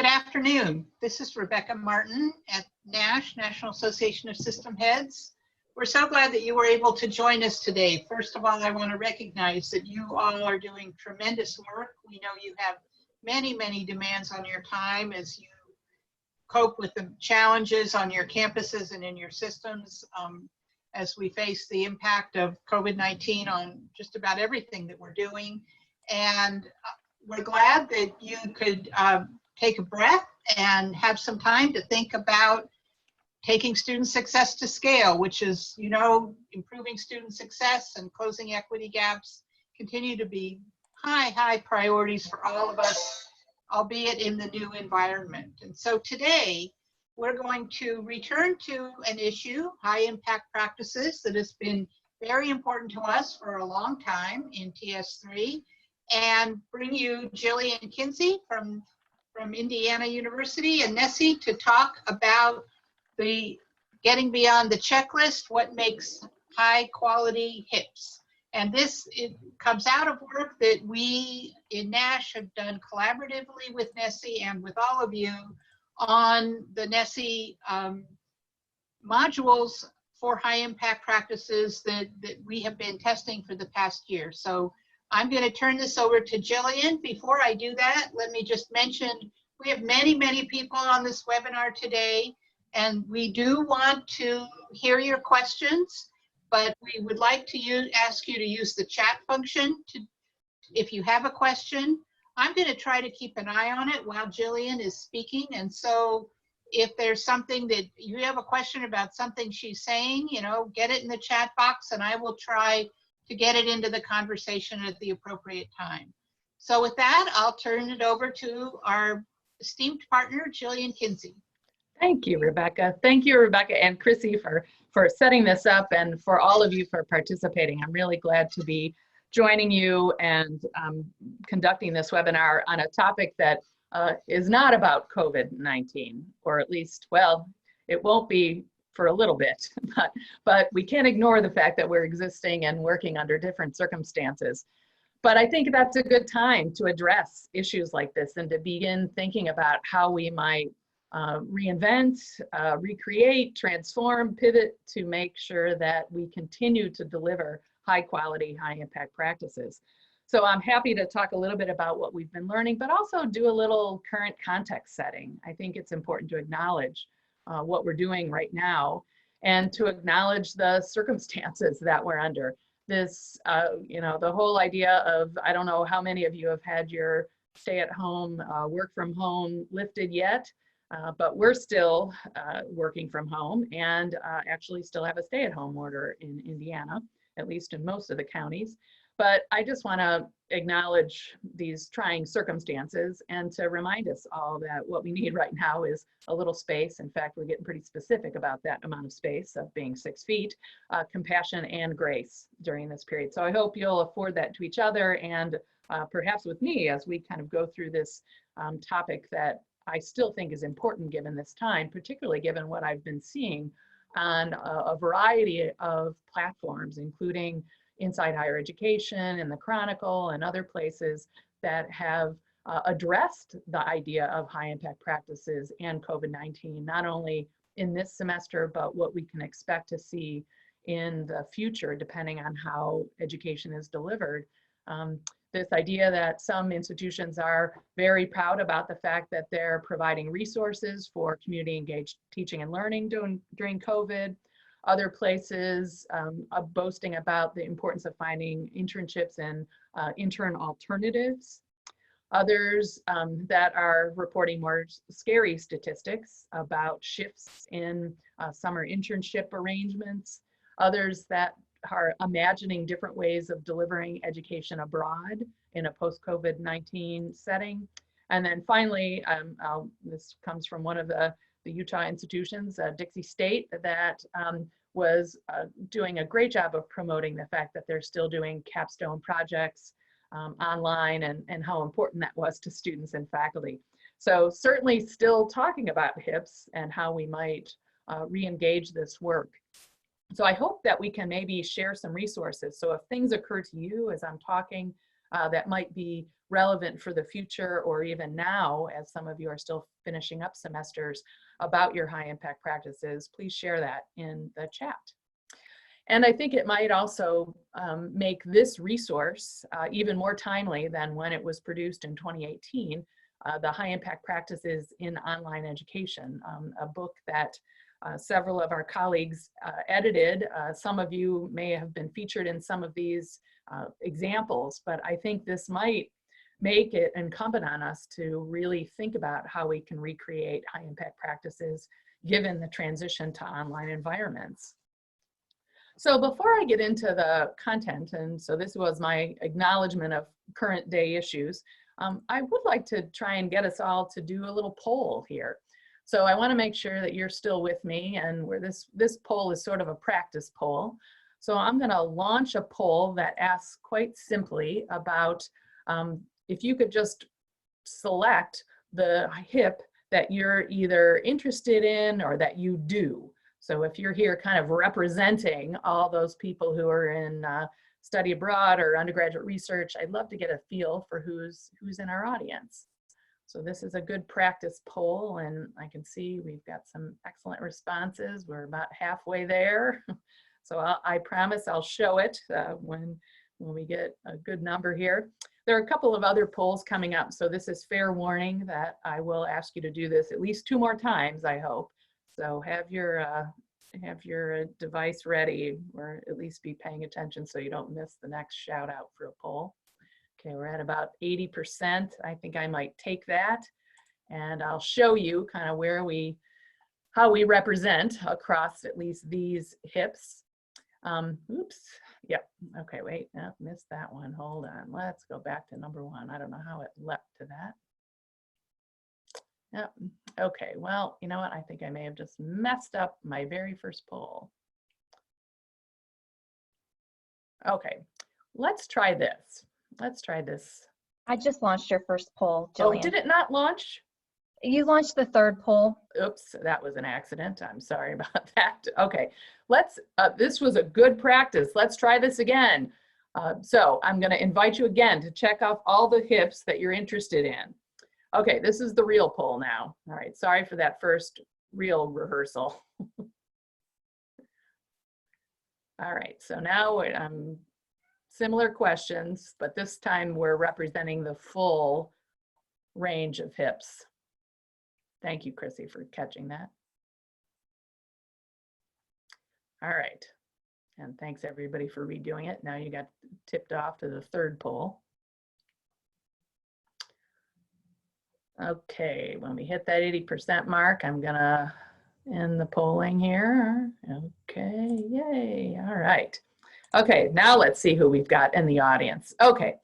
Good afternoon. This is Rebecca Martin at NASH, National Association of System Heads. We're so glad that you were able to join us today. First of all, I want to recognize that you all are doing tremendous work. We know you have many, many demands on your time as you cope with the challenges on your campuses and in your systems as we face the impact of COVID-19 on just about everything that we're doing. And we're glad that you could take a breath and have some time to think about taking student success to scale, which is, you know, improving student success and closing equity gaps continue to be high priorities for all of us, albeit in the new environment. And so today, we're going to return to an issue, high impact practices, that has been very important to us for a long time in TS3, and bring you Jillian Kinzie from Indiana University and NSSE to talk about the getting beyond the checklist, what makes high quality HIPs. And this, it comes out of work that we in NASH have done collaboratively with NSSE and with all of you on the NSSE modules for high impact practices that we have been testing for the past year. So I'm going to turn this over to Jillian. Before I do that, let me just mention we have many people on this webinar today, and we do want to hear your questions, but we would like to ask you to use the chat function if you have a question. I'm going to try to keep an eye on it while Jillian is speaking, and so if there's something that you have a question about something she's saying, you know, get it in the chat box and I will try to get it into the conversation at the appropriate time. So with that, I'll turn it over to our esteemed partner, Jillian Kinzie. Thank you, Rebecca. Thank you, Rebecca and Chrissy, for setting this up, and for all of you for participating. I'm really glad to be joining you and conducting this webinar on a topic that is not about COVID-19, or at least, well, it won't be for a little bit, but we can't ignore the fact that we're existing and working under different circumstances. But I think that's a good time to address issues like this and to begin thinking about how we might reinvent, recreate, transform, pivot to make sure that we continue to deliver high quality, high impact practices. So I'm happy to talk a little bit about what we've been learning, but also do a little current context setting. I think it's important to acknowledge what we're doing right now and to acknowledge the circumstances that we're under. This, you know, the whole idea of, I don't know how many of you have had your stay at home, work from home lifted yet, but we're still working from home and actually still have a stay at home order in Indiana, at least in most of the counties. But I just want to acknowledge these trying circumstances and to remind us all that what we need right now is a little space. In fact, we're getting pretty specific about that amount of space of being 6 feet, compassion and grace during this period. So I hope you'll afford that to each other and perhaps with me as we kind of go through this topic that I still think is important given this time, particularly given what I've been seeing on a variety of platforms, including Inside Higher Education and the Chronicle and other places that have addressed the idea of high impact practices and COVID-19, not only in this semester, but what we can expect to see in the future, depending on how education is delivered. This idea that some institutions are very proud about the fact that they're providing resources for community engaged teaching and learning during COVID. Other places boasting about the importance of finding internships and intern alternatives. Others that are reporting more scary statistics about shifts in summer internship arrangements. Others that are imagining different ways of delivering education abroad in a post-COVID-19 setting. And then finally, this comes from one of the Utah institutions, Dixie State, that was doing a great job of promoting the fact that they're still doing capstone projects online and how important that was to students and faculty. So certainly still talking about HIPs and how we might re-engage this work. So I hope that we can maybe share some resources. So if things occur to you as I'm talking, that might be relevant for the future or even now, as some of you are still finishing up semesters, about your high impact practices, please share that in the chat. And I think it might also make this resource even more timely than when it was produced in 2018, the High Impact Practices in Online Education, a book that several of our colleagues edited. Some of you may have been featured in some of these examples, but I think this might make it incumbent on us to really think about how we can recreate high impact practices given the transition to online environments. So before I get into the content, and so this was my acknowledgement of current day issues, I would like to try and get us all to do a little poll here. So I want to make sure that you're still with me, and where this poll is sort of a practice poll. So I'm going to launch a poll that asks quite simply about if you could just select the HIP that you're either interested in or that you do. So if you're here kind of representing all those people who are in study abroad or undergraduate research, I'd love to get a feel for who's in our audience. So this is a good practice poll, and I can see we've got some excellent responses. We're about halfway there. So I promise I'll show it when we get a good number here. There are a couple of other polls coming up, so this is fair warning that I will ask you to do this at least 2 more times, I hope. So have your device ready, or at least be paying attention so you don't miss the next shout out for a poll. Okay, we're at about 80%. I think I might take that, and I'll show you kind of how we represent across at least these HIPs. Oops, yep, okay, wait, no, missed that one, hold on. Let's go back to number 1. I don't know how it leapt to that. Yep. Okay, well, you know what? I think I may have just messed up my very first poll. Okay, let's try this. Let's try this. I just launched your first poll, Jillian. Oh, did it not launch? You launched the 3rd poll. Oops, that was an accident. I'm sorry about that. Okay, this was a good practice. Let's try this again. So I'm going to invite you again to check off all the HIPs that you're interested in. Okay, this is the real poll now. All right, sorry for that first real rehearsal. All right, so now similar questions, but this time we're representing the full range of HIPs. Thank you, Chrissy, for catching that. All right, and thanks everybody for redoing it. Now you got tipped off to the 3rd poll. Okay, when we hit that 80% mark, I'm gonna end the polling here. Okay, yay, all right. Okay, now let's see who we've got in the audience. Okay,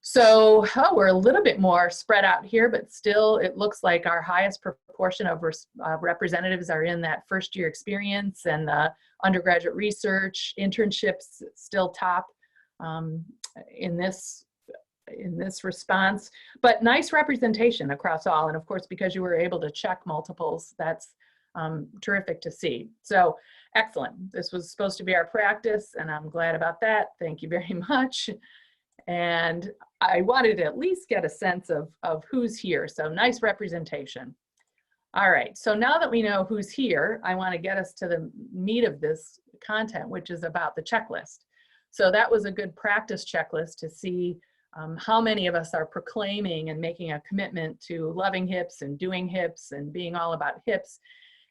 so we're a little bit more spread out here, but still it looks like our highest proportion of representatives are in that 1st-year experience, and the undergraduate research, internships still top in this response, but nice representation across all. And of course, because you were able to check multiples, that's terrific to see. So excellent. This was supposed to be our practice, and I'm glad about that. Thank you very much. And I wanted to at least get a sense of who's here. So nice representation. All right, so now that we know who's here, I want to get us to the meat of this content, which is about the checklist. So that was a good practice checklist to see how many of us are proclaiming and making a commitment to loving HIPs and doing HIPs and being all about HIPs.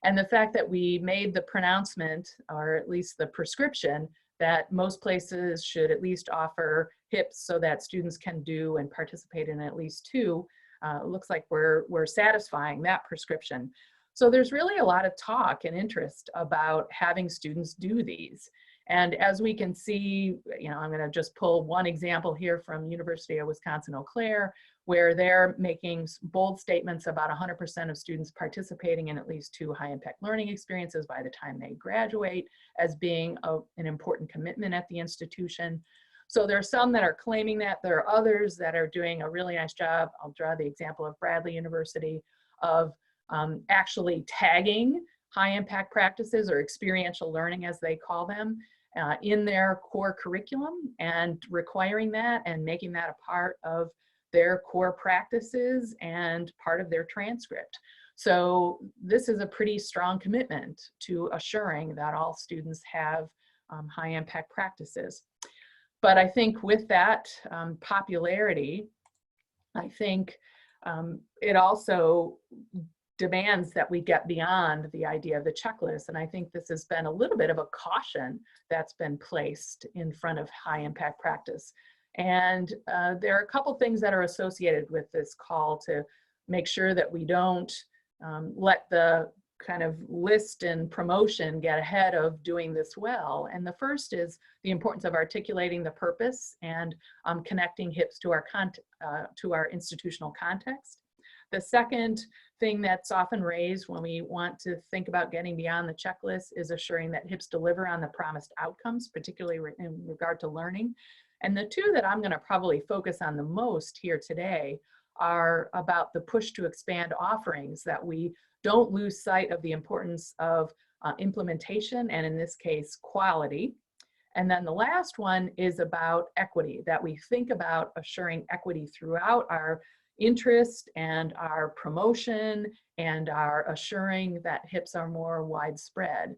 And the fact that we made the pronouncement, or at least the prescription, that most places should at least offer HIPs so that students can do and participate in at least 2. Looks like we're satisfying that prescription. So there's really a lot of talk and interest about having students do these. And as we can see, I'm going to just pull one example here from University of Wisconsin-Eau Claire, where they're making bold statements about 100% of students participating in at least 2 high-impact learning experiences by the time they graduate as being an important commitment at the institution. So there are some that are claiming that. There are others that are doing a really nice job. I'll draw the example of Bradley University of actually tagging high impact practices, or experiential learning as they call them, in their core curriculum and requiring that and making that a part of their core practices and part of their transcript. So this is a pretty strong commitment to assuring that all students have high impact practices. But I think with that popularity, I think it also demands that we get beyond the idea of the checklist. And I think this has been a little bit of a caution that's been placed in front of high impact practice. And there are a couple things that are associated with this call to make sure that we don't let the kind of list and promotion get ahead of doing this well. And the first is the importance of articulating the purpose and connecting HIPS to our institutional context. The second thing that's often raised when we want to think about getting beyond the checklist is assuring that HIPS deliver on the promised outcomes, particularly in regard to learning. And the two that I'm going to probably focus on the most here today are about the push to expand offerings, that we don't lose sight of the importance of implementation, and in this case, quality. And then the last one is about equity, that we think about assuring equity throughout our interest and our promotion and our assuring that HIPS are more widespread.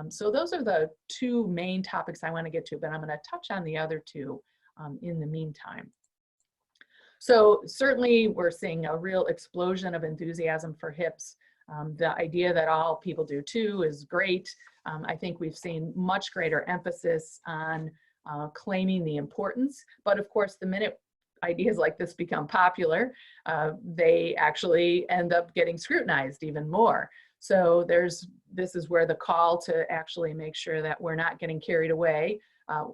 So those are the two main topics I want to get to, but I'm going to touch on the other two in the meantime. So certainly we're seeing a real explosion of enthusiasm for HIPS. The idea that all people do too is great. I think we've seen much greater emphasis on claiming the importance, but of course the minute ideas like this become popular, they actually end up getting scrutinized even more. So this is where the call to actually make sure that we're not getting carried away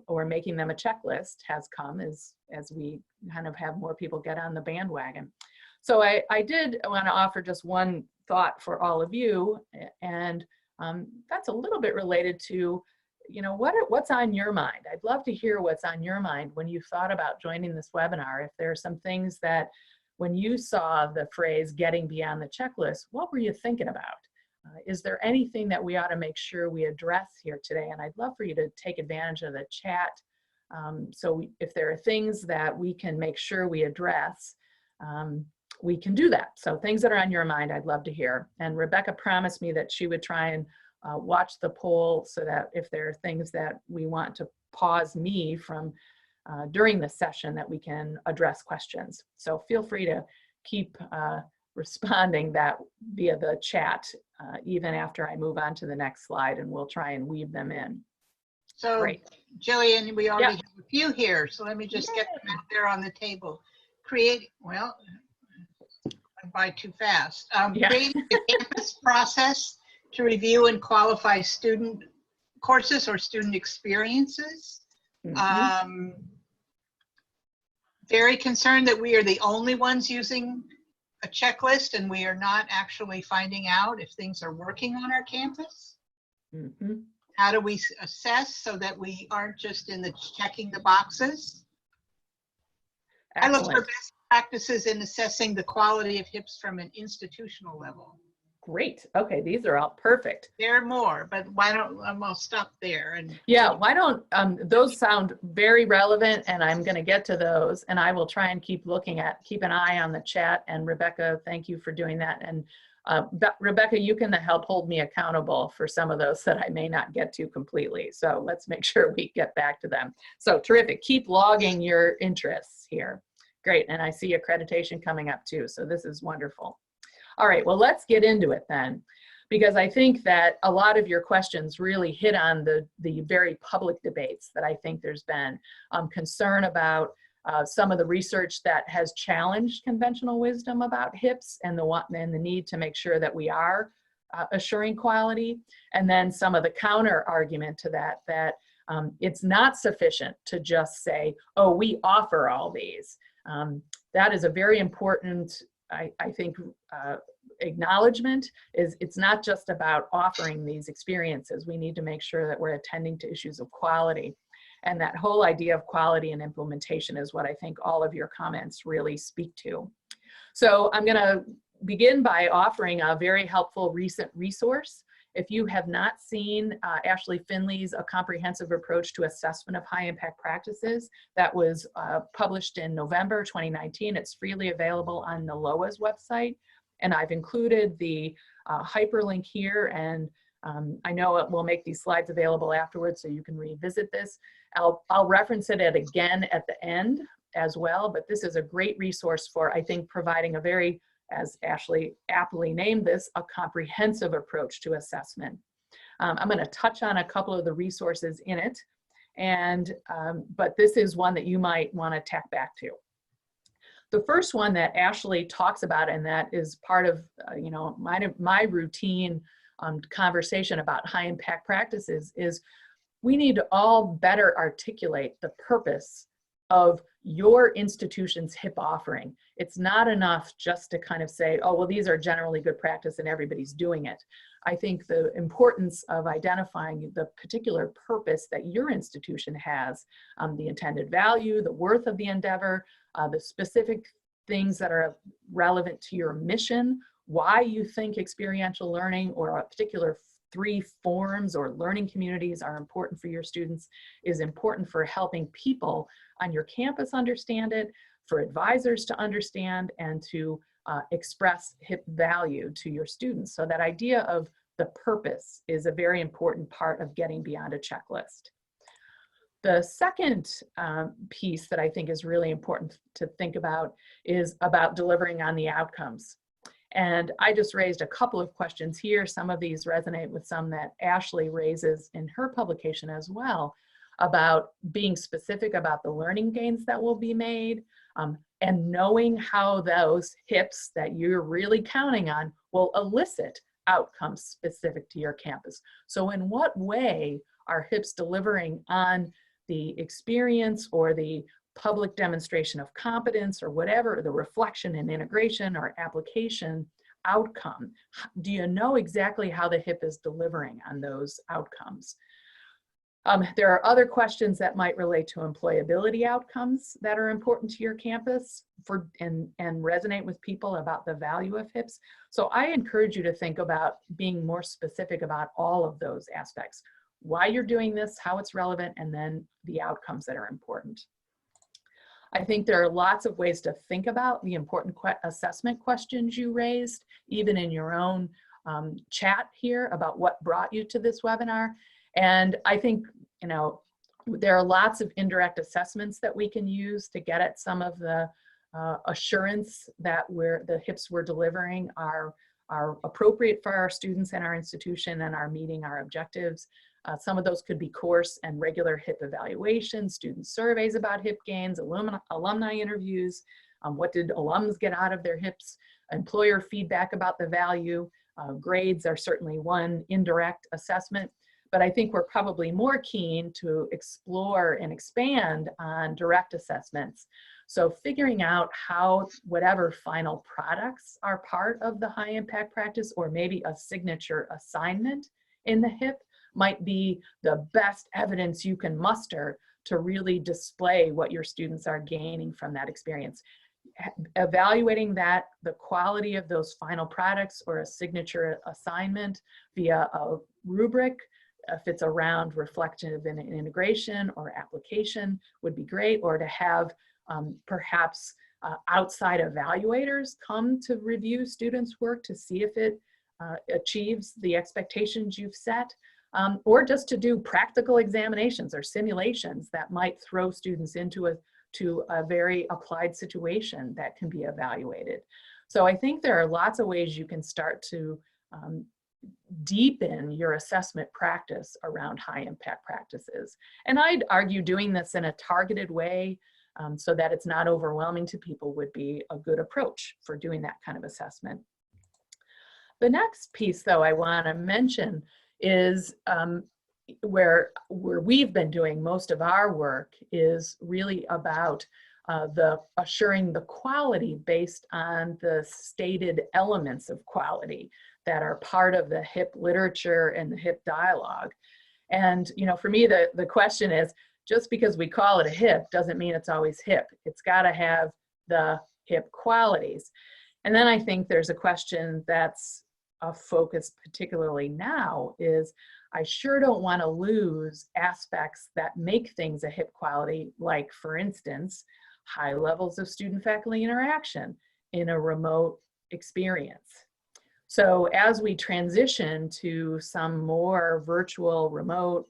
or making them a checklist has come as we kind of have more people get on the bandwagon. So I did want to offer just one thought for all of you, and that's a little bit related to, you know, what's on your mind. I'd love to hear what's on your mind when you thought about joining this webinar. If there are some things that when you saw the phrase getting beyond the checklist, what were you thinking about? Is there anything that we ought to make sure we address here today? And I'd love for you to take advantage of the chat. So if there are things that we can make sure we address, we can do that. So things that are on your mind, I'd love to hear. And Rebecca promised me that she would try and watch the poll so that if there are things that we want to pause me from during the session, that we can address questions. So feel free to keep responding that via the chat, even after I move on to the next slide, and we'll try and weave them in. So Great. Jillian, we already have a few here, so let me just get them out there on the table. Well, I by too fast. Creating a campus process to review and qualify student courses or student experiences. Mm-hmm. Very concerned that we are the only ones using a checklist and we are not actually finding out if things are working on our campus. Mm-hmm. How do we assess so that we aren't just in the checking the boxes? Excellent. I look for best practices in assessing the quality of HIPS from an institutional level. Great. Okay, these are all perfect. There are more, but why don't I'll stop there. And yeah, why don't those sound very relevant, and I'm going to get to those, and I will try and keep an eye on the chat. And Rebecca, thank you for doing that. And Rebecca, you can help hold me accountable for some of those that I may not get to completely. So let's make sure we get back to them. So terrific. Keep logging your interests here. Great. And I see accreditation coming up too. So this is wonderful. All right, well, let's get into it then, because I think that a lot of your questions really hit on the very public debates that I think there's been concern about some of the research that has challenged conventional wisdom about HIPS and the need to make sure that we are assuring quality, and then some of the counter argument to that it's not sufficient to just say, oh, we offer all these. That is a very important, I think, acknowledgement. It's not just about offering these experiences. We need to make sure that we're attending to issues of quality. And that whole idea of quality and implementation is what I think all of your comments really speak to. So I'm going to begin by offering a very helpful recent resource. If you have not seen Ashley Finley's A Comprehensive Approach to Assessment of High Impact Practices, that was published in November 2019. It's freely available on NILOA's website. And I've included the hyperlink here, and I know it will make these slides available afterwards so you can revisit this. I'll reference it again at the end as well, but this is a great resource for, I think, providing a very, as Ashley aptly named this, a comprehensive approach to assessment. I'm going to touch on a couple of the resources in it, and but this is one that you might want to tack back to. The first one that Ashley talks about, and that is part of you know, my routine conversation about high impact practices, is we need to all better articulate the purpose of your institution's HIP offering. It's not enough just to kind of say, oh, well, these are generally good practice and everybody's doing it. I think the importance of identifying the particular purpose that your institution has, the intended value, the worth of the endeavor, the specific things that are relevant to your mission, why you think experiential learning or a particular 3 forms or learning communities are important for your students is important for helping people on your campus understand it, for advisors to understand, and to express HIP value to your students. So that idea of the purpose is a very important part of getting beyond a checklist. The second piece that I think is really important to think about is about delivering on the outcomes. And I just raised a couple of questions here. Some of these resonate with some that Ashley raises in her publication as well, about being specific about the learning gains that will be made, and knowing how those HIPs that you're really counting on will elicit outcomes specific to your campus. So in what way are HIPs delivering on the experience or the public demonstration of competence or whatever, the reflection and integration or application outcome? Do you know exactly how the HIP is delivering on those outcomes? There are other questions that might relate to employability outcomes that are important to your campus and resonate with people about the value of HIPs. So I encourage you to think about being more specific about all of those aspects, why you're doing this, how it's relevant, and then the outcomes that are important. I think there are lots of ways to think about the important assessment questions you raised, even in your own chat here about what brought you to this webinar. And I think, you know, there are lots of indirect assessments that we can use to get at some of the assurance that the HIPs we're delivering are appropriate for our students and our institution and are meeting our objectives. Some of those could be course and regular HIP evaluations, student surveys about HIP gains, alumni interviews, what did alums get out of their HIPs, employer feedback about the value. Grades are certainly one indirect assessment, but I think we're probably more keen to explore and expand on direct assessments. So figuring out how whatever final products are part of the high impact practice, or maybe a signature assignment in the HIP, might be the best evidence you can muster to really display what your students are gaining from that experience. Evaluating that, the quality of those final products or a signature assignment via a rubric, if it's around reflective and integration or application, would be great, or to have perhaps outside evaluators come to review students' work to see if it achieves the expectations you've set. Or just to do practical examinations or simulations that might throw students into a very applied situation that can be evaluated. So I think there are lots of ways you can start to deepen your assessment practice around high impact practices. And I'd argue doing this in a targeted way so that it's not overwhelming to people would be a good approach for doing that kind of assessment. The next piece, though, I want to mention is where we've been doing most of our work is really about assuring the quality based on the stated elements of quality that are part of the HIP literature and the HIP dialogue. And, you know, for me, the question is, just because we call it a HIP doesn't mean it's always HIP. It's got to have the HIP qualities. And then I think there's a question that's focus, particularly now, is I sure don't want to lose aspects that make things a hip quality, like, for instance, high levels of student-faculty interaction in a remote experience. So as we transition to some more virtual, remote,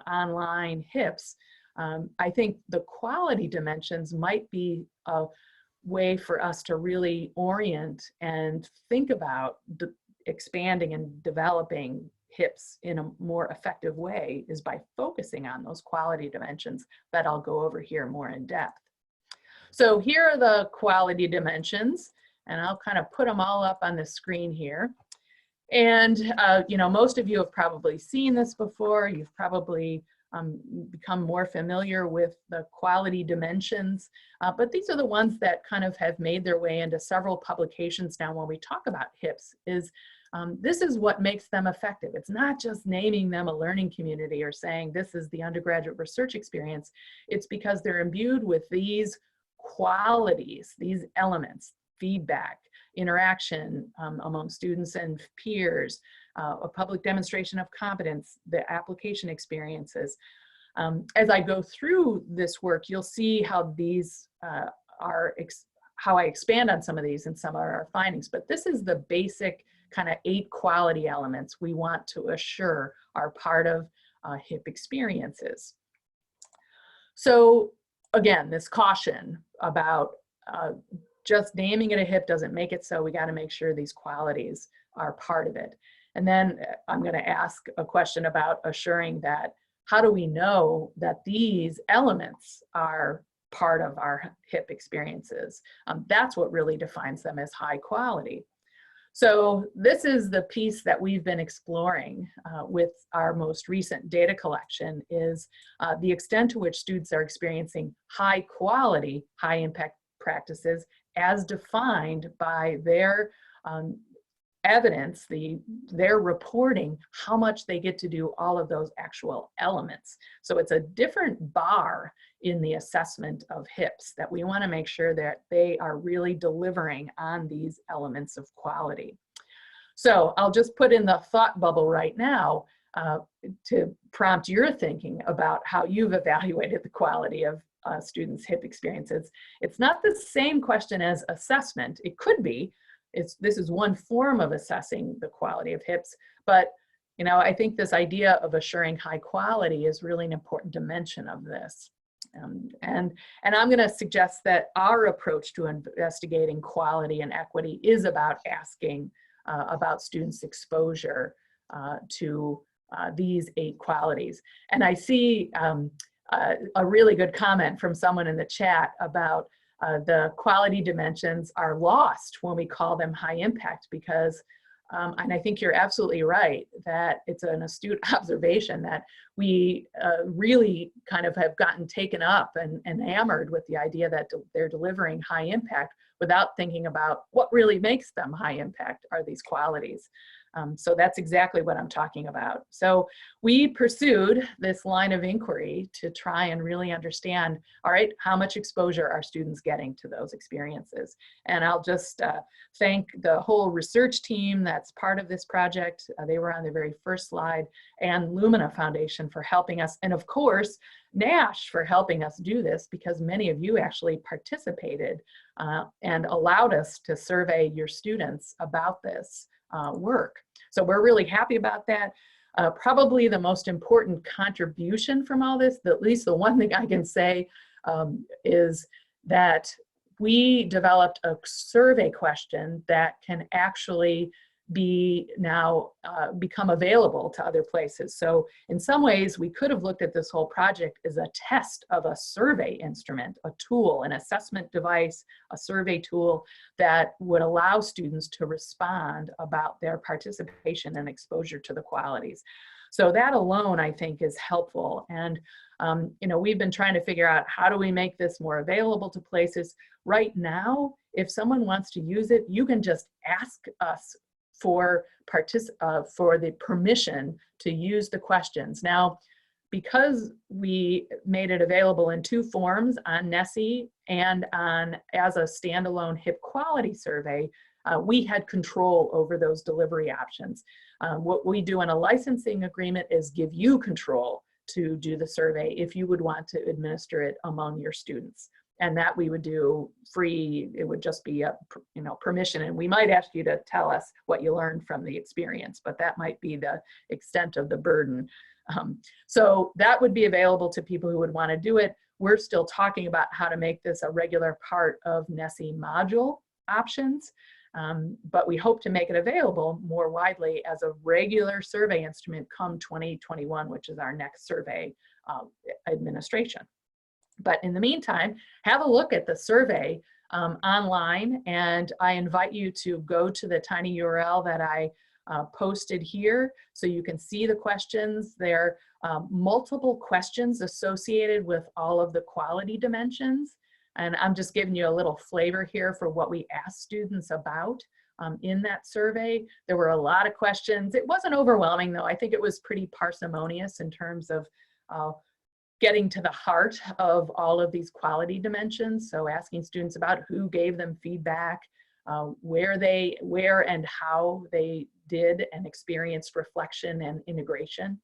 online HIPs, I think the quality dimensions might be a way for us to really orient and think about expanding and developing HIPs in a more effective way is by focusing on those quality dimensions that I'll go over here more in depth. So here are the quality dimensions, and I'll kind of put them all up on the screen here. And, you know, most of you have probably seen this before. You've probably become more familiar with the quality dimensions, but these are the ones that kind of have made their way into several publications now when we talk about HIPs. This is what makes them effective. It's not just naming them a learning community or saying this is the undergraduate research experience. It's because they're imbued with these qualities, these elements: feedback, interaction among students and peers, a public demonstration of competence, the application experiences. As I go through this work, you'll see how these how I expand on some of these and some of our findings, but this is the basic kind of 8 quality elements we want to assure are part of HIP experiences. So again, this caution about just naming it a HIP doesn't make it so. We got to make sure these qualities are part of it. And then I'm going to ask a question about assuring that, how do we know that these elements are part of our HIP experiences? That's what really defines them as high quality. So this is the piece that we've been exploring with our most recent data collection, is the extent to which students are experiencing high quality, high impact practices as defined by their evidence, their reporting, how much they get to do all of those actual elements. So it's a different bar in the assessment of HIPs, that we want to make sure that they are really delivering on these elements of quality. So I'll just put in the thought bubble right now to prompt your thinking about how you've evaluated the quality of students' HIP experiences. It's not the same question as assessment. It could be. This is one form of assessing the quality of HIPs, but you know, I think this idea of assuring high quality is really an important dimension of this. And I'm going to suggest that our approach to investigating quality and equity is about asking about students' exposure to these 8 qualities. And I see a really good comment from someone in the chat about the quality dimensions are lost when we call them high impact, because, and I think you're absolutely right, that it's an astute observation that we really kind of have gotten taken up and enamored with the idea that they're delivering high impact without thinking about what really makes them high impact are these qualities. So that's exactly what I'm talking about. So we pursued this line of inquiry to try and really understand, all right, how much exposure are students getting to those experiences? And I'll just thank the whole research team that's part of this project. They were on the very first slide, and Lumina Foundation for helping us, and of course, NASH for helping us do this, because many of you actually participated and allowed us to survey your students about this work. So we're really happy about that. Probably the most important contribution from all this, at least the one thing I can say, is that we developed a survey question that can actually be now become available to other places. So in some ways, we could have looked at this whole project as a test of a survey instrument, a tool, an assessment device, a survey tool that would allow students to respond about their participation and exposure to the qualities. So that alone, I think, is helpful. And you know, we've been trying to figure out, how do we make this more available to places? Right now, if someone wants to use it, you can just ask us for the permission to use the questions. Now, because we made it available in 2 forms, on NSSE and as a standalone HIP quality survey, we had control over those delivery options. What we do in a licensing agreement is give you control to do the survey if you would want to administer it among your students. And that we would do free. It would just be a permission, and we might ask you to tell us what you learned from the experience, but that might be the extent of the burden. So that would be available to people who would want to do it. We're still talking about how to make this a regular part of NSSE module options, but we hope to make it available more widely as a regular survey instrument come 2021, which is our next survey administration. But in the meantime, have a look at the survey online, and I invite you to go to the tiny URL that I posted here so you can see the questions. There are multiple questions associated with all of the quality dimensions, and I'm just giving you a little flavor here for what we asked students about in that survey. There were a lot of questions. It wasn't overwhelming though. I think it was pretty parsimonious in terms of getting to the heart of all of these quality dimensions. So asking students about who gave them feedback, where and how they did and experienced reflection and integration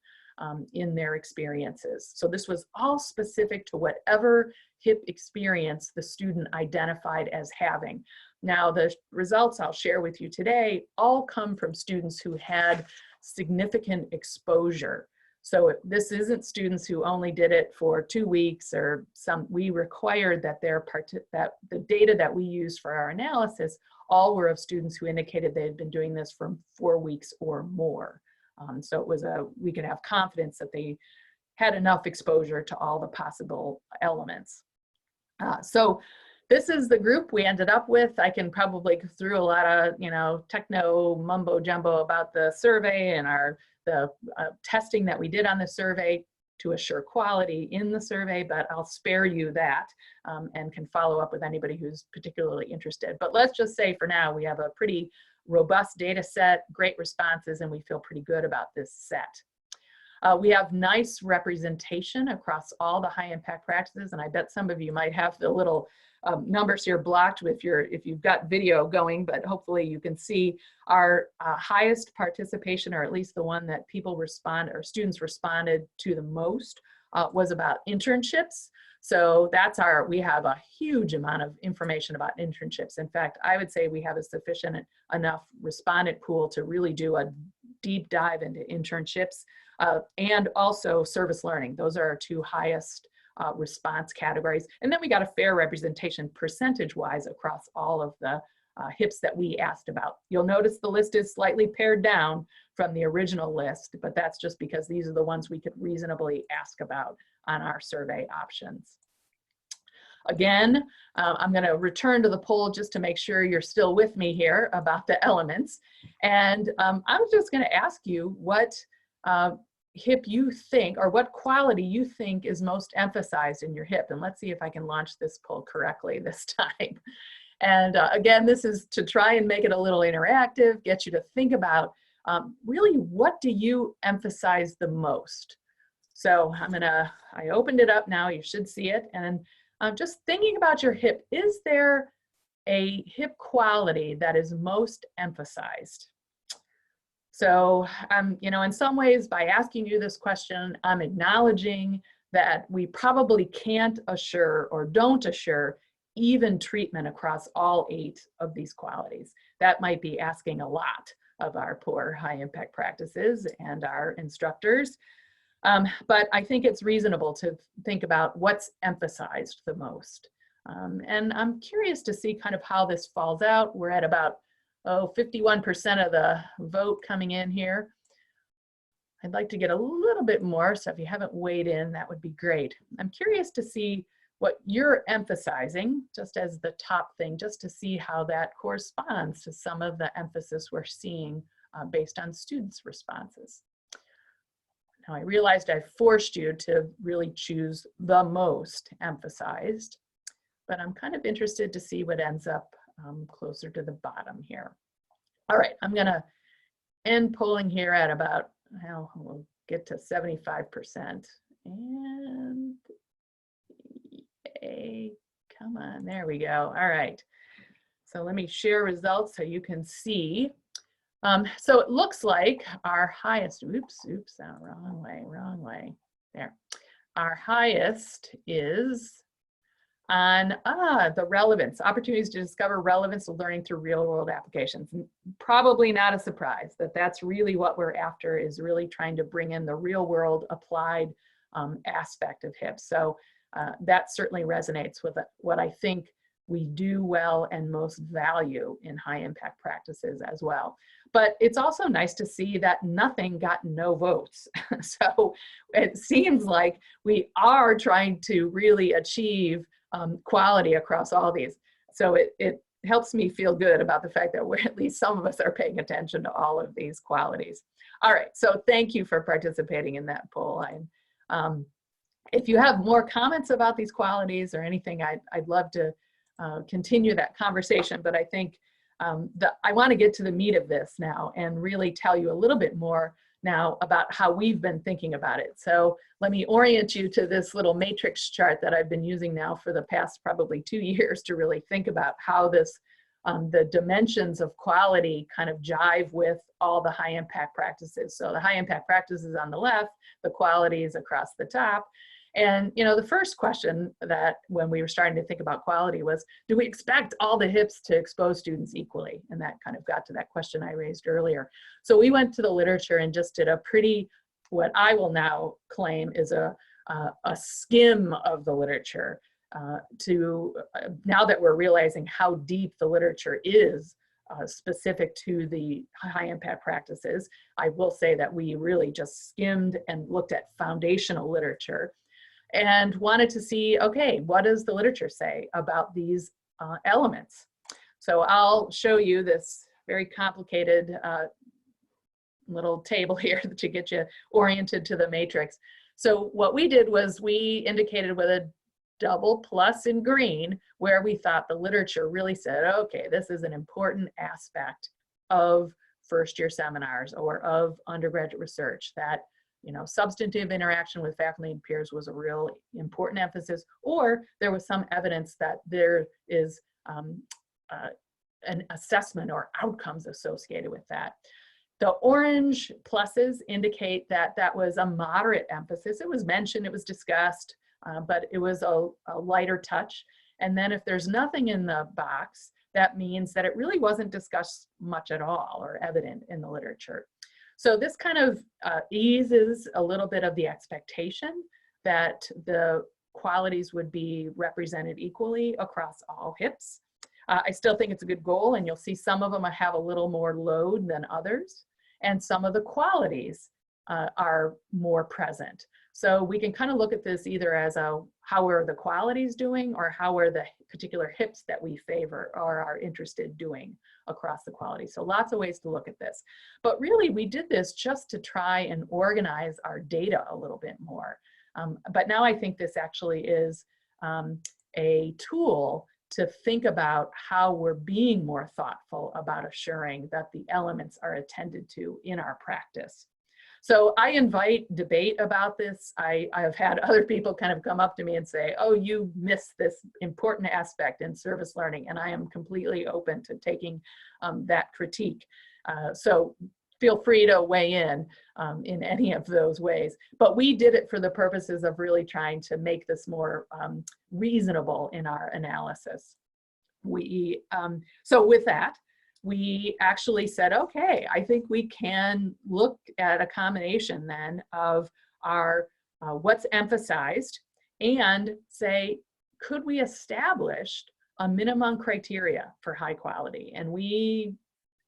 in their experiences. So this was all specific to whatever HIP experience the student identified as having. Now the results I'll share with you today all come from students who had significant exposure. So this isn't students who only did it for 2 weeks or some. We required that that the data that we used for our analysis all were of students who indicated they had been doing this for 4 weeks or more. So it was we could have confidence that they had enough exposure to all the possible elements. So this is the group we ended up with. I can probably go through a lot of techno mumbo jumbo about the survey and the testing that we did on the survey to assure quality in the survey, but I'll spare you that and can follow up with anybody who's particularly interested. But let's just say for now, we have a pretty robust data set, great responses, and we feel pretty good about this set. We have nice representation across all the high impact practices, and I bet some of you might have the little numbers here blocked if you've got video going, but hopefully you can see our highest participation, or at least the one that students responded to the most, was about internships. So we have a huge amount of information about internships. In fact, I would say we have a sufficient enough respondent pool to really do a deep dive into internships and also service learning. Those are our 2 highest response categories. And then we got a fair representation percentage-wise across all of the HIPs that we asked about. You'll notice the list is slightly pared down from the original list, but that's just because these are the ones we could reasonably ask about on our survey options. Again, I'm going to return to the poll just to make sure you're still with me here about the elements. And I'm just going to ask you what HIP you think, or what quality you think is most emphasized in your HIP. And let's see if I can launch this poll correctly this time. And again, this is to try and make it a little interactive, get you to think about really what do you emphasize the most. So I opened it up now, you should see it. And just thinking about your HIP, is there a HIP quality that is most emphasized? So, in some ways, by asking you this question, I'm acknowledging that we probably can't assure or don't assure even treatment across all 8 of these qualities. That might be asking a lot of our poor high impact practices and our instructors. But I think it's reasonable to think about what's emphasized the most. And I'm curious to see kind of how this falls out. We're at about 51% of the vote coming in here. I'd like to get a little bit more, so if you haven't weighed in, that would be great. I'm curious to see what you're emphasizing, just as the top thing, just to see how that corresponds to some of the emphasis we're seeing based on students' responses. Now, I realized I forced you to really choose the most emphasized, but I'm kind of interested to see what ends up closer to the bottom here. All right, I'm gonna end polling here at about, well, we'll get to 75%. And come on, there we go. All right. So let me share results so you can see. So it looks like our highest, oops, wrong way, there. Our highest is on the relevance, opportunities to discover relevance of learning through real world applications. Probably not a surprise that that's really what we're after, is really trying to bring in the real world applied aspect of HIPS. So that certainly resonates with what I think we do well and most value in high impact practices as well. But it's also nice to see that nothing got no votes. So it seems like we are trying to really achieve quality across all these. So it helps me feel good about the fact that at least some of us are paying attention to all of these qualities. All right, so thank you for participating in that poll. If you have more comments about these qualities or anything, I'd love to continue that conversation, but I think I want to get to the meat of this now and really tell you a little bit more now about how we've been thinking about it. So let me orient you to this little matrix chart that I've been using now for the past probably 2 years to really think about how this, the dimensions of quality kind of jive with all the high impact practices. So the high impact practices on the left, the qualities across the top. And, you know, the first question that when we were starting to think about quality was, do we expect all the HIPs to expose students equally? And that kind of got to that question I raised earlier. So we went to the literature and just did a pretty, what I will now claim is a skim of the literature now that we're realizing how deep the literature is specific to the high impact practices. I will say that we really just skimmed and looked at foundational literature and wanted to see, okay, what does the literature say about these elements? So I'll show you this very complicated little table here to get you oriented to the matrix. So what we did was we indicated with a double plus in green where we thought the literature really said, okay, this is an important aspect of first year seminars or of undergraduate research, that, you know, substantive interaction with faculty and peers was a real important emphasis, or there was some evidence that there is an assessment or outcomes associated with that. The orange pluses indicate that that was a moderate emphasis. It was mentioned, it was discussed, but it was a lighter touch. And then if there's nothing in the box, that means that it really wasn't discussed much at all or evident in the literature. So this kind of eases a little bit of the expectation that the qualities would be represented equally across all HIPs. I still think it's a good goal, and you'll see some of them have a little more load than others, and some of the qualities are more present. So we can kind of look at this either as how are the qualities doing, or how are the particular HIPs that we favor or are interested doing across the quality. So lots of ways to look at this. But really, we did this just to try and organize our data a little bit more. But now I think this actually is a tool to think about how we're being more thoughtful about assuring that the elements are attended to in our practice. So I invite debate about this. I have had other people kind of come up to me and say, oh, you missed this important aspect in service learning, and I am completely open to taking that critique. So feel free to weigh in any of those ways. But we did it for the purposes of really trying to make this more reasonable in our analysis. So with that, we actually said, okay, I think we can look at a combination then of our what's emphasized and say, could we establish a minimum criteria for high quality? And we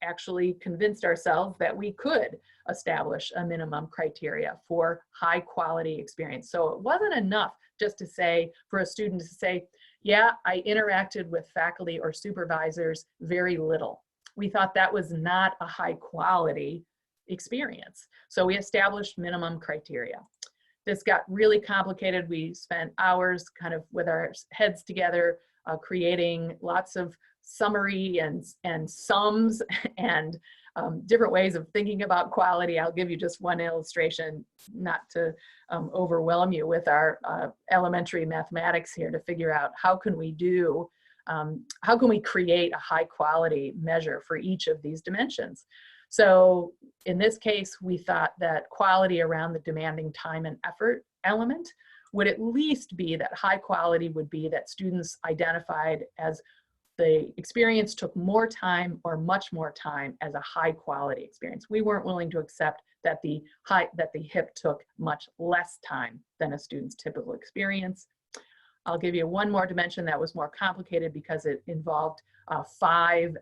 actually convinced ourselves that we could establish a minimum criteria for high quality experience. So it wasn't enough just to say, for a student to say, yeah, I interacted with faculty or supervisors very little. We thought that was not a high quality experience. So we established minimum criteria. This got really complicated. We spent hours kind of with our heads together creating lots of summary and sums and different ways of thinking about quality. I'll give you just one illustration, not to overwhelm you with our elementary mathematics here, to figure out how can we create a high quality measure for each of these dimensions. So in this case, we thought that quality around the demanding time and effort element would at least be that high quality would be that students identified as the experience took more time or much more time as a high quality experience. We weren't willing to accept that the HIP took much less time than a student's typical experience. I'll give you one more dimension that was more complicated because it involved 5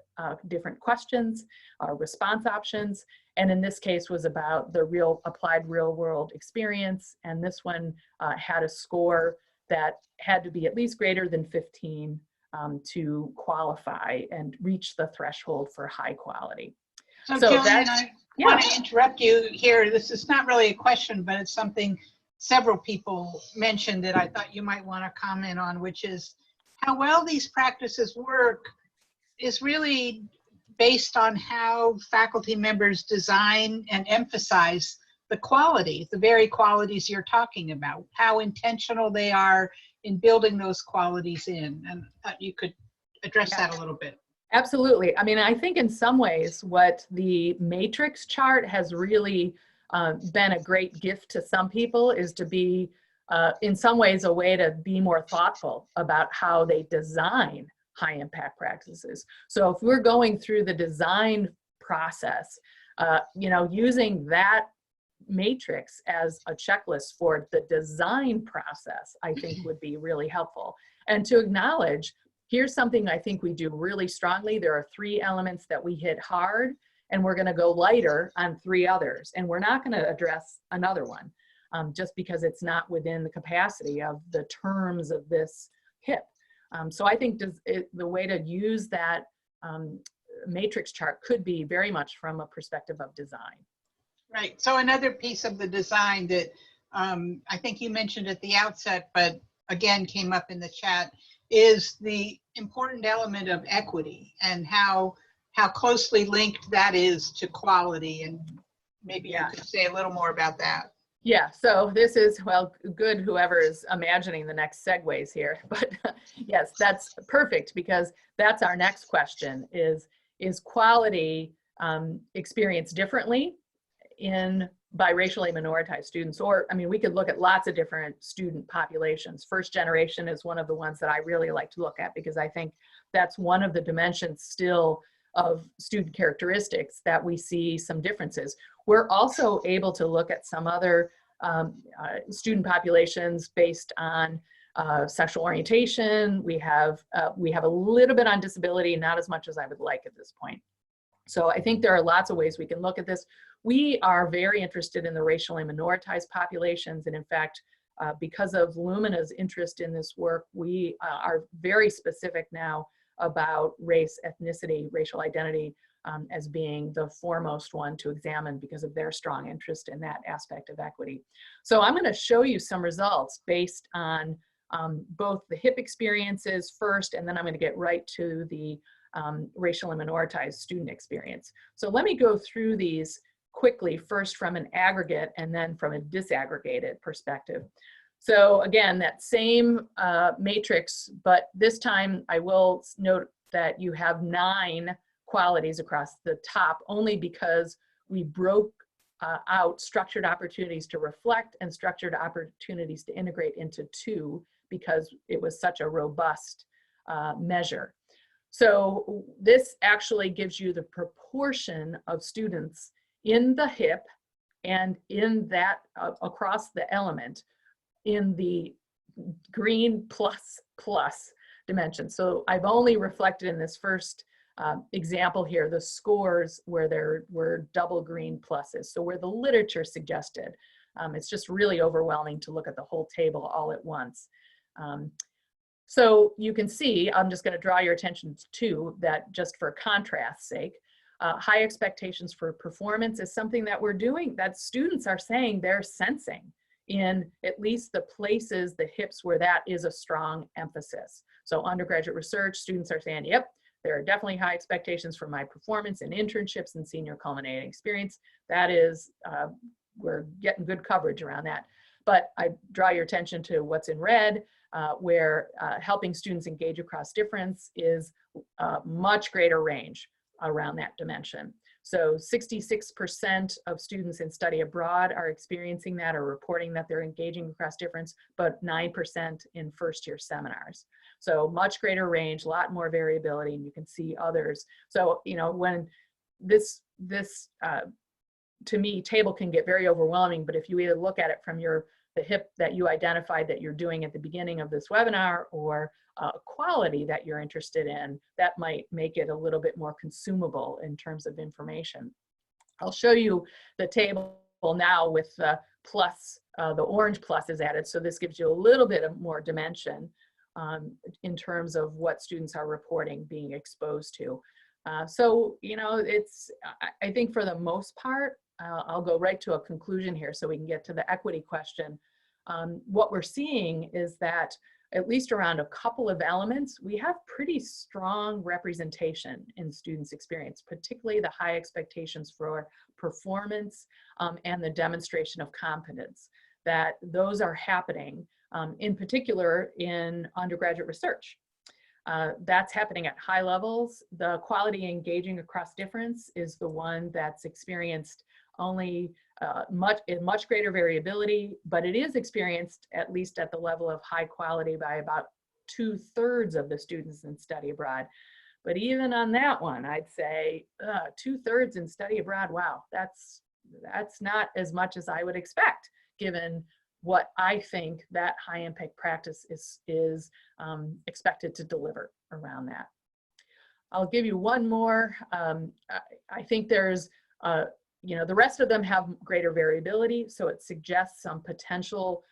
different questions, response options, and in this case was about the applied real world experience, and this one had a score that had to be at least greater than 15 to qualify and reach the threshold for high quality. So Jillian, I want to interrupt you here. This is not really a question, but it's something several people mentioned that I thought you might want to comment on, which is how well these practices work is really based on how faculty members design and emphasize the quality, the very qualities you're talking about, how intentional they are in building those qualities in. And you could address that a little bit. Absolutely. I mean, I think in some ways what the matrix chart has really been a great gift to some people is to be, in some ways, a way to be more thoughtful about how they design high impact practices. So if we're going through the design process, using that matrix as a checklist for the design process, I think would be really helpful. And to acknowledge, here's something I think we do really strongly. There are 3 elements that we hit hard, and we're going to go lighter on 3 others. And we're not going to address another one just because it's not within the capacity of the terms of this HIP. So I think the way to use that matrix chart could be very much from a perspective of design. Right. So another piece of the design that I think you mentioned at the outset, but again came up in the chat, is the important element of equity and how closely linked that is to quality. And maybe you could say a little more about that. Yeah, so this is, well, good whoever is imagining the next segues here, but yes, that's perfect because that's our next question is quality experienced differently by racially minoritized students? Or, I mean, we could look at lots of different student populations. First generation is one of the ones that I really like to look at because I think that's one of the dimensions still of student characteristics that we see some differences. We're also able to look at some other student populations based on sexual orientation. We have a little bit on disability, not as much as I would like at this point. So I think there are lots of ways we can look at this. We are very interested in the racially minoritized populations, and in fact, because of Lumina's interest in this work, we are very specific now about race, ethnicity, racial identity as being the foremost one to examine because of their strong interest in that aspect of equity. So I'm going to show you some results based on both the HIP experiences first, and then I'm going to get right to the racial and minoritized student experience. So let me go through these quickly, first from an aggregate and then from a disaggregated perspective. So again, that same matrix, but this time I will note that you have 9 qualities across the top only because we broke out structured opportunities to reflect and structured opportunities to integrate into 2 because it was such a robust measure. So this actually gives you the proportion of students in the HIP and in that across the element in the green plus dimension. So I've only reflected in this first example here the scores where there were double green pluses. So where the literature suggested, it's just really overwhelming to look at the whole table all at once. So you can see, I'm just going to draw your attention to that just for contrast's sake. High expectations for performance is something that we're doing, that students are saying they're sensing in at least the places, the HIPs where that is a strong emphasis. So undergraduate research, students are saying, yep, There are definitely high expectations for my performance in internships and senior culminating experience. That is, we're getting good coverage around that. But I draw your attention to what's in red, where helping students engage across difference is a much greater range around that dimension. So 66% of students in study abroad are experiencing that or reporting that they're engaging across difference, but 9% in first-year seminars. So much greater range, a lot more variability, and you can see others. So, you know, when this to me, table can get very overwhelming, but if you either look at it from the HIP that you identified that you're doing at the beginning of this webinar, or quality that you're interested in, that might make it a little bit more consumable in terms of information. I'll show you the table now with the plus, the orange plus is added, so this gives you a little bit of more dimension in terms of what students are reporting being exposed to. So, you know, it's, I think for the most part, I'll go right to a conclusion here so we can get to the equity question. What we're seeing is that at least around a couple of elements, we have pretty strong representation in students' experience, particularly the high expectations for performance and the demonstration of competence, that those are happening in particular in undergraduate research. That's happening at high levels. The quality engaging across difference is the one that's experienced only much greater variability, but it is experienced at least at the level of high quality by about 2/3 of the students in study abroad. But even on that one, I'd say 2/3 in study abroad, wow, that's not as much as I would expect, given what I think that high impact practice is expected to deliver around that. I'll give you one more. I think there's, you know, the rest of them have greater variability, so it suggests some potential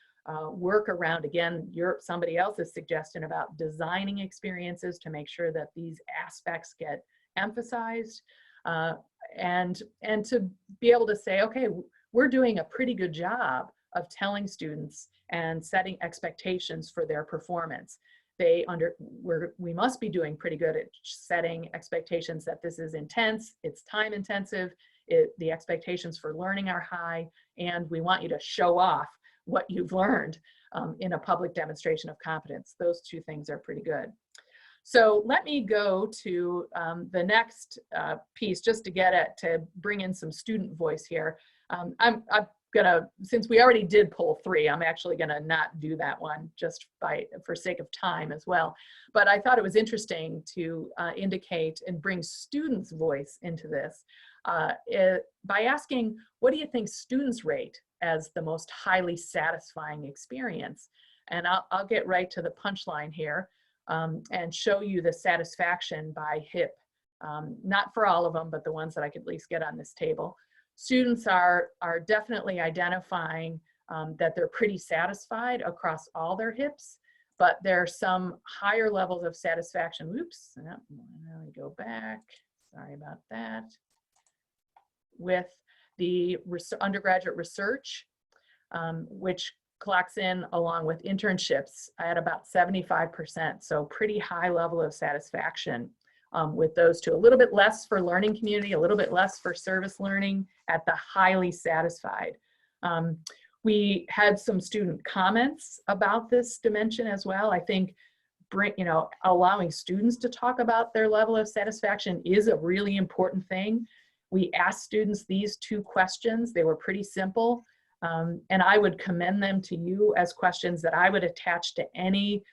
work around, again, somebody else's suggestion about designing experiences to make sure that these aspects get emphasized, and to be able to say, okay, we're doing a pretty good job of telling students and setting expectations for their performance. We must be doing pretty good at setting expectations that this is intense, it's time intensive, the expectations for learning are high, and we want you to show off what you've learned in a public demonstration of competence. Those two things are pretty good. So let me go to the next piece just to to bring in some student voice here. I'm gonna, since we already did poll 3, I'm actually gonna not do that one just for sake of time as well. But I thought it was interesting to indicate and bring students' voice into this by asking, what do you think students rate as the most highly satisfying experience? And I'll get right to the punchline here and show you the satisfaction by HIP. Not for all of them, but the ones that I could at least get on this table. Students are definitely identifying that they're pretty satisfied across all their HIPs, but there are some higher levels of satisfaction. Oops, let me go back. Sorry about that. With the undergraduate research, which clocks in along with internships at about 75%. So pretty high level of satisfaction with those two. A little bit less for learning community, a little bit less for service learning at the highly satisfied. We had some student comments about this dimension as well. I think allowing students to talk about their level of satisfaction is a really important thing. We asked students these 2 questions. They were pretty simple. And I would commend them to you as questions that I would attach to any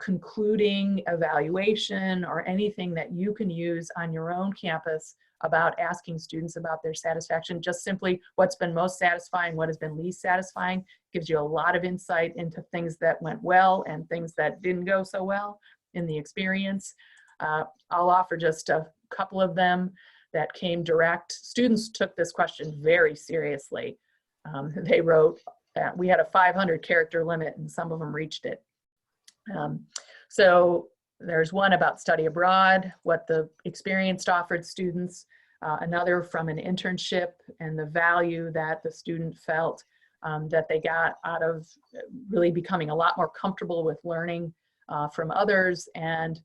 concluding evaluation or anything that you can use on your own campus about asking students about their satisfaction. Just simply what's been most satisfying, what has been least satisfying, gives you a lot of insight into things that went well and things that didn't go so well in the experience. I'll offer just a couple of them that came direct. Students took this question very seriously. They wrote, we had a 500 character limit and some of them reached it. So there's one about study abroad, what the experience offered students, another from an internship and the value that the student felt that they got out of really becoming a lot more comfortable with learning from others, and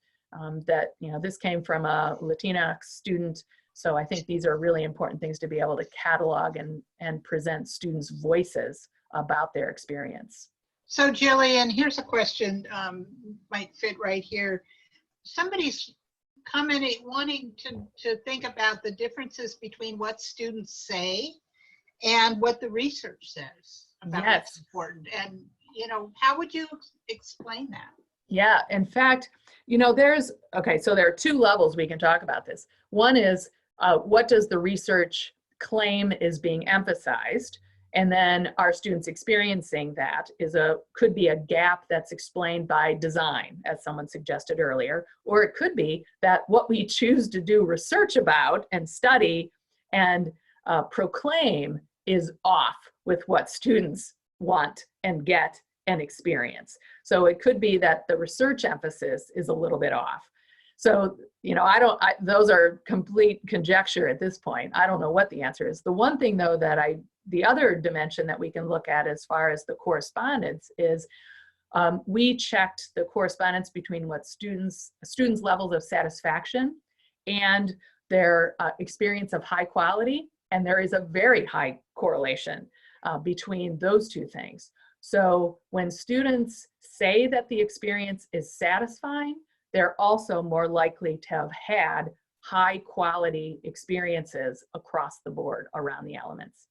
that, you know, this came from a Latina student. So I think these are really important things to be able to catalog and present students' voices about their experience. So Jillian, here's a question, might fit right here. Somebody's commenting, wanting to think about the differences between what students say and what the research says about what's important. And, you know, how would you explain that? Yeah, in fact, you know, okay, so there are two levels we can talk about this. One is what does the research claim is being emphasized? And then our students experiencing that could be a gap that's explained by design, as someone suggested earlier, or it could be that what we choose to do research about and study and proclaim is off with what students want and get and experience. So it could be that the research emphasis is a little bit off. So, you know, those are complete conjecture at this point. I don't know what the answer is. The one thing though the other dimension that we can look at as far as the correspondence is we checked the correspondence between what students' levels of satisfaction and their experience of high quality. And there is a very high correlation between those two things. So when students say that the experience is satisfying, they're also more likely to have had high quality experiences across the board around the elements.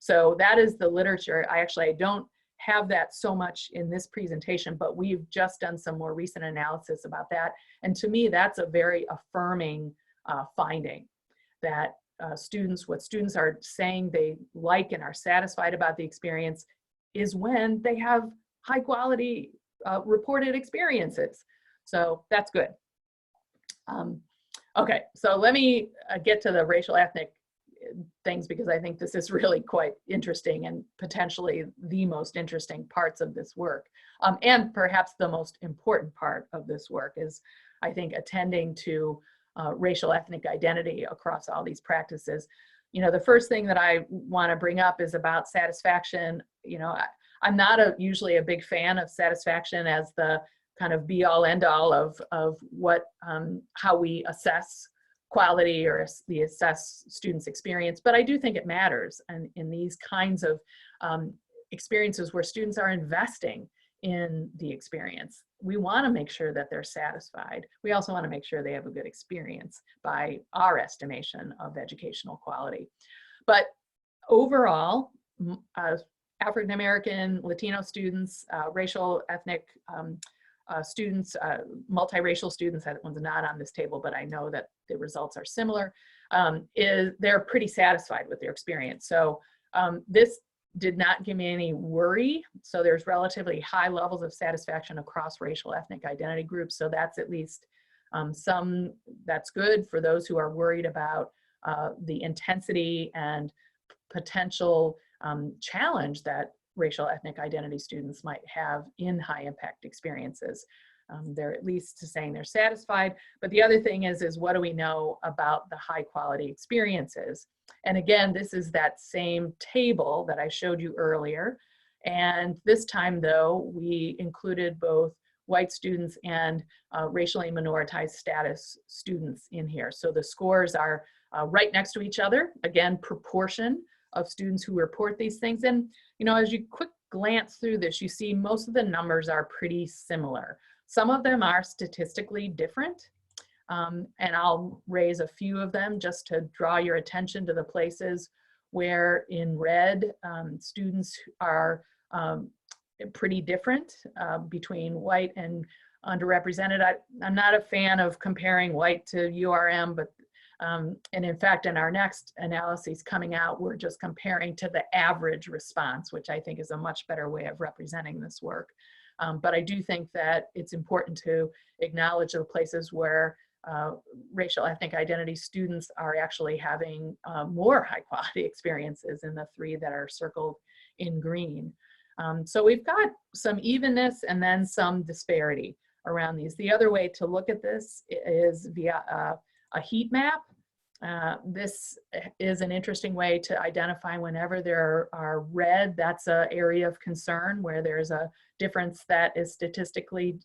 So that is the literature. I don't have that so much in this presentation, but we've just done some more recent analysis about that. And to me, that's a very affirming finding that what students are saying they like and are satisfied about the experience is when they have high quality reported experiences. So that's good. Okay, so let me get to the racial ethnic things because I think this is really quite interesting and potentially the most interesting parts of this work. And perhaps the most important part of this work is, I think, attending to racial ethnic identity across all these practices. You know, the first thing that I want to bring up is about satisfaction. You know, I'm not usually a big fan of satisfaction as the kind of be all end all of what, how we assess quality or we assess students' experience, but I do think it matters. And in these kinds of experiences where students are investing in the experience, we want to make sure that they're satisfied. We also want to make sure they have a good experience by our estimation of educational quality. But overall, African American, Latino students, racial ethnic students, multiracial students, that one's not on this table, but I know that the results are similar, they're pretty satisfied with their experience. So this did not give me any worry. So there's relatively high levels of satisfaction across racial ethnic identity groups. So that's at least that's good for those who are worried about the intensity and potential challenge that racial ethnic identity students might have in high impact experiences. They're at least saying they're satisfied. But the other thing is what do we know about the high quality experiences? And again, this is that same table that I showed you earlier. And this time though, we included both white students and racially minoritized status students in here. So the scores are right next to each other. Again, proportion of students who report these things. And, you know, as you quick glance through this, you see most of the numbers are pretty similar. Some of them are statistically different. And I'll raise a few of them just to draw your attention to the places where in red, students are pretty different between white and underrepresented. I'm not a fan of comparing white to URM, but and in fact, in our next analyses coming out, we're just comparing to the average response, which I think is a much better way of representing this work. But I do think that it's important to acknowledge the places where racial ethnic identity students are actually having more high quality experiences in the three that are circled in green. So we've got some evenness and then some disparity around these. The other way to look at this is via a heat map. This is an interesting way to identify whenever there are red, that's an area of concern where there's a difference that is statistically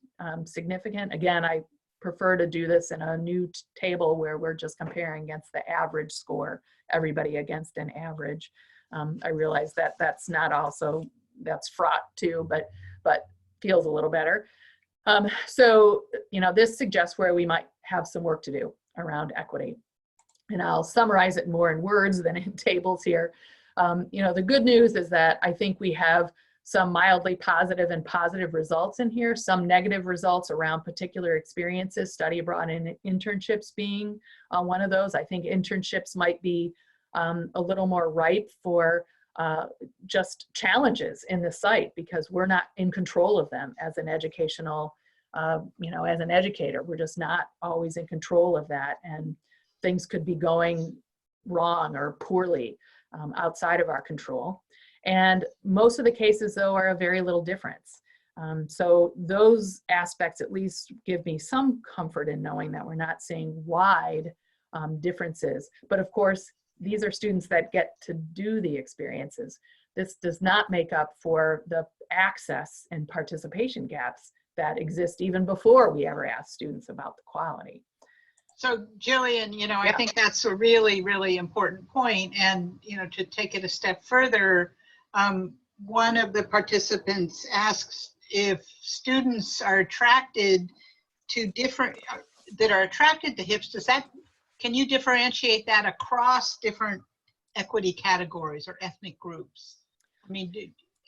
significant. Again, I prefer to do this in a new table where we're just comparing against the average score, everybody against an average. I realize that that's not also, that's fraught too, but feels a little better. So, this suggests where we might have some work to do around equity. And I'll summarize it more in words than in tables here. The good news is that I think we have some mildly positive and positive results in here, some negative results around particular experiences, study abroad and internships being one of those. I think internships might be a little more ripe for just challenges in the site because we're not in control of them as an educational, as an educator. We're just not always in control of that, and things could be going wrong or poorly outside of our control. And most of the cases, though, are a very little difference. So those aspects at least give me some comfort in knowing that we're not seeing wide differences. But of course, these are students that get to do the experiences. This does not make up for the access and participation gaps that exist even before we ever ask students about the quality. So Jillian, I think that's a really, really important point. And, to take it a step further, one of the participants asks if students are attracted to that are attracted to HIPS, can you differentiate that across different equity categories or ethnic groups? I mean,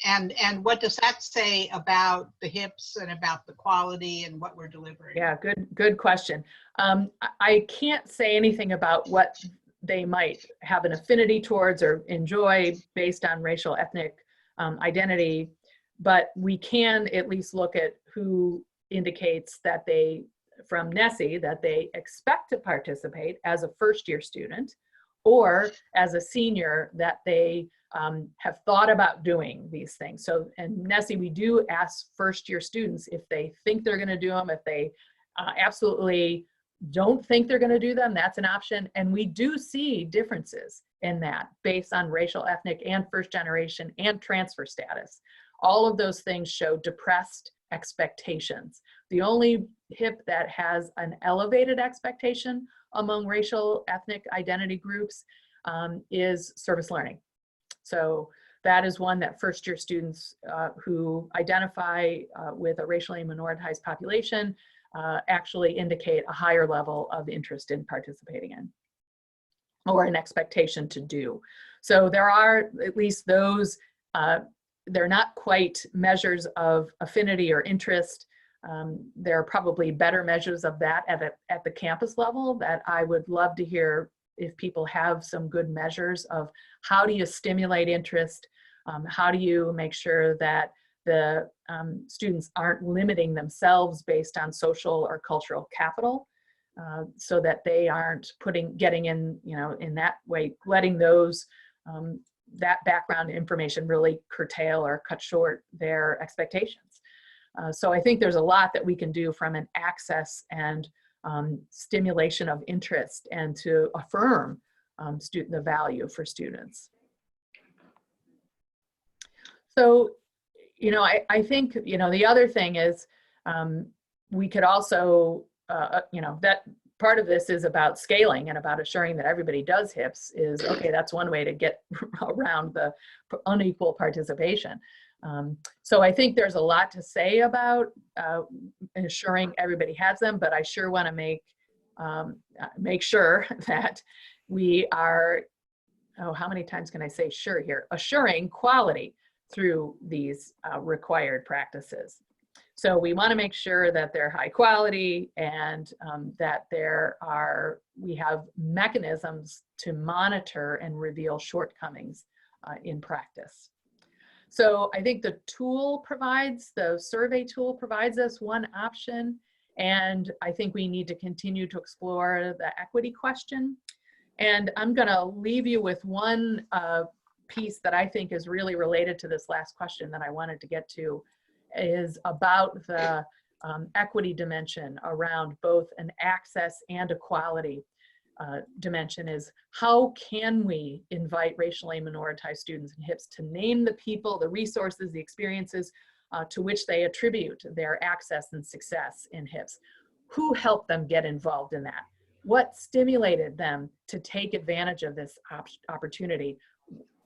and what does that say about the HIPS and about the quality and what we're delivering? Yeah, good question. I can't say anything about what they might have an affinity towards or enjoy based on racial ethnic identity, but we can at least look at who indicates that they, from NSSE, that they expect to participate as a first-year student or as a senior, that they have thought about doing these things. So in NSSE, we do ask first-year students if they think they're going to do them, if they absolutely don't think they're going to do them, that's an option. And we do see differences in that based on racial, ethnic, and first generation and transfer status. All of those things show depressed expectations. The only HIP that has an elevated expectation among racial, ethnic identity groups is service learning. So that is one that first year students who identify with a racially minoritized population actually indicate a higher level of interest in participating in, or an expectation to do. So there are at least those, they're not quite measures of affinity or interest. There are probably better measures of that at the campus level that I would love to hear if people have some good measures of how do you stimulate interest, how do you make sure that the students aren't limiting themselves based on social or cultural capital, so that they aren't getting in, in that way, letting those, that background information really curtail or cut short their expectations. So I think there's a lot that we can do from an access and stimulation of interest and to affirm the value for students. So, I think, the other thing is we could also, that part of this is about scaling and about assuring that everybody does HIPS is, okay, that's one way to get around the unequal participation. So I think there's a lot to say about ensuring everybody has them, but I sure want to make sure that we are, how many times can I say sure here? Assuring quality through these required practices. So we want to make sure that they're high quality and that we have mechanisms to monitor and reveal shortcomings in practice. So I think the survey tool provides us one option, and I think we need to continue to explore the equity question. And I'm going to leave you with one piece that I think is really related to this last question that I wanted to get to, is about the equity dimension around both an access and equality dimension. Is how can we invite racially minoritized students and HIPS to name the people, the resources, the experiences to which they attribute their access and success in HIPS? who helped them get involved in that? What stimulated them to take advantage of this opportunity?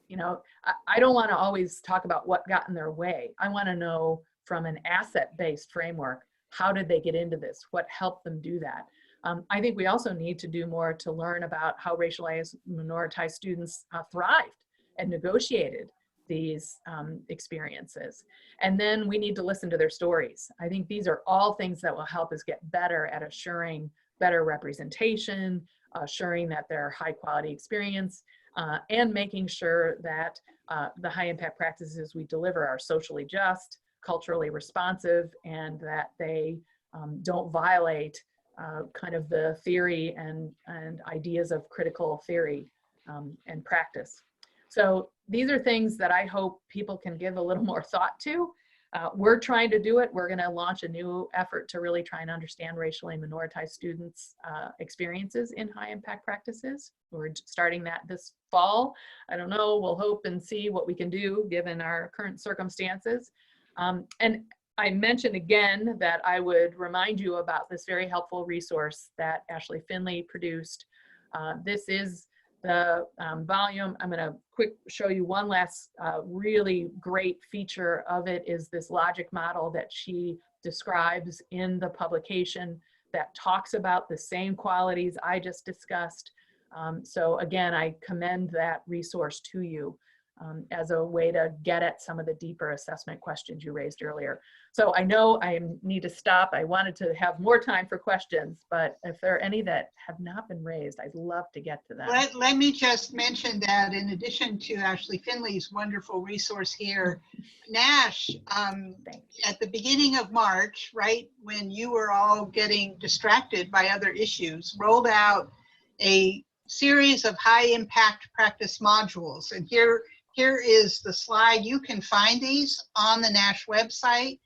You know, I don't want to always talk about what got in their way. I want to know from an asset-based framework, how did they get into this? What helped them do that? I think we also need to do more to learn about how racialized, minoritized students thrived and negotiated these experiences. And then we need to listen to their stories. I think these are all things that will help us get better at assuring better representation, assuring that they're high quality experience, and making sure that the high impact practices we deliver are socially just, culturally responsive, and that they don't violate kind of the theory and ideas of critical theory and practice. So these are things that I hope people can give a little more thought to. We're trying to do it. We're going to launch a new effort to really try and understand racially minoritized students' experiences in high impact practices. We're starting that this fall. I don't know, we'll hope and see what we can do given our current circumstances. And I mentioned again that I would remind you about this very helpful resource that Ashley Finley produced. This is the volume. I'm going to quick show you one last really great feature of it is this logic model that she describes in the publication that talks about the same qualities I just discussed. So again, I commend that resource to you as a way to get at some of the deeper assessment questions you raised earlier. So I know I need to stop. I wanted to have more time for questions, but if there are any that have not been raised, I'd love to get to them. Let me just mention that in addition to Ashley Finley's wonderful resource here, NASH, at the beginning of March, right when you were all getting distracted by other issues, rolled out a series of high impact practice modules. And here is the slide. You can find these on the NASH website.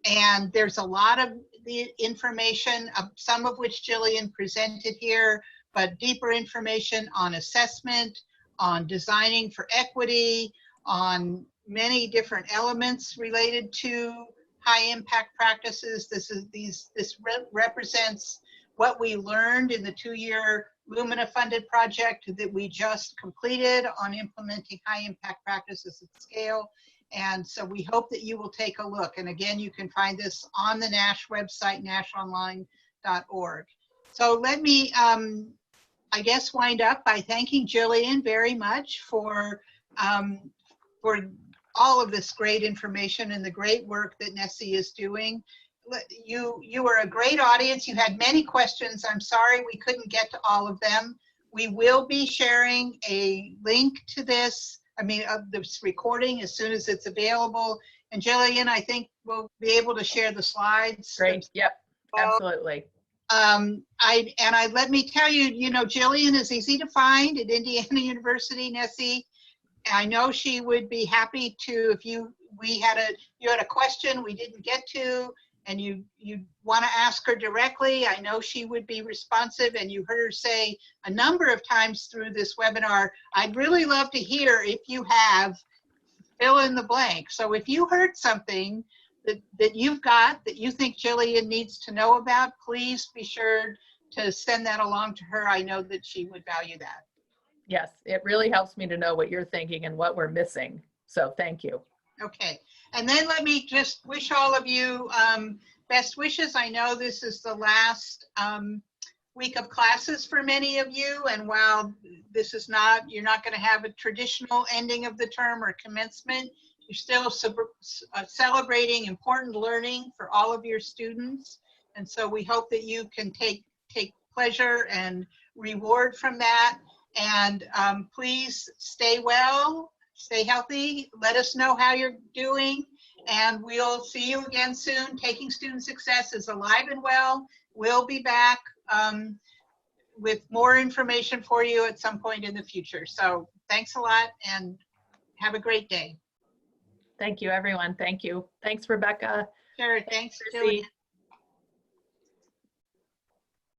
And there's a lot of the information, some of which Jillian presented here, but deeper information on assessment, on designing for equity, on many different elements related to high impact practices. This represents what we learned in the 2-year Lumina funded project that we just completed on implementing high impact practices at scale. And so we hope that you will take a look. And again, you can find this on the NASH website, nashonline.org. So let me, I guess, wind up by thanking Jillian very much for all of this great information and the great work that NSSE is doing. You were a great audience. You had many questions. I'm sorry we couldn't get to all of them. We will be sharing a link to this, of this recording as soon as it's available. And Jillian, I think we'll be able to share the slides. Great, yep, absolutely. Let me tell you, Jillian is easy to find at Indiana University, NSSE. I know she would be happy to, if you had a question we didn't get to, and you want to ask her directly, I know she would be responsive. And you heard her say a number of times through this webinar, I'd really love to hear if you have fill in the blank. So if you heard something that you've got that you think Jillian needs to know about, please be sure to send that along to her. I know that she would value that. Yes, it really helps me to know what you're thinking and what we're missing. So thank you. Okay, and then let me just wish all of you best wishes. I know this is the last week of classes for many of you, and while this is you're not going to have a traditional ending of the term or commencement, you're still celebrating important learning for all of your students. And so we hope that you can take pleasure and reward from that. And please stay well. Stay healthy. Let us know how you're doing. And we'll see you again soon. Taking Student Success is alive and well. We'll be back with more information for you at some point in the future. So thanks a lot and have a great day. Thank you, everyone. Thank you. Thanks, Rebecca. Sure. Thanks, Chrissy. Jillian.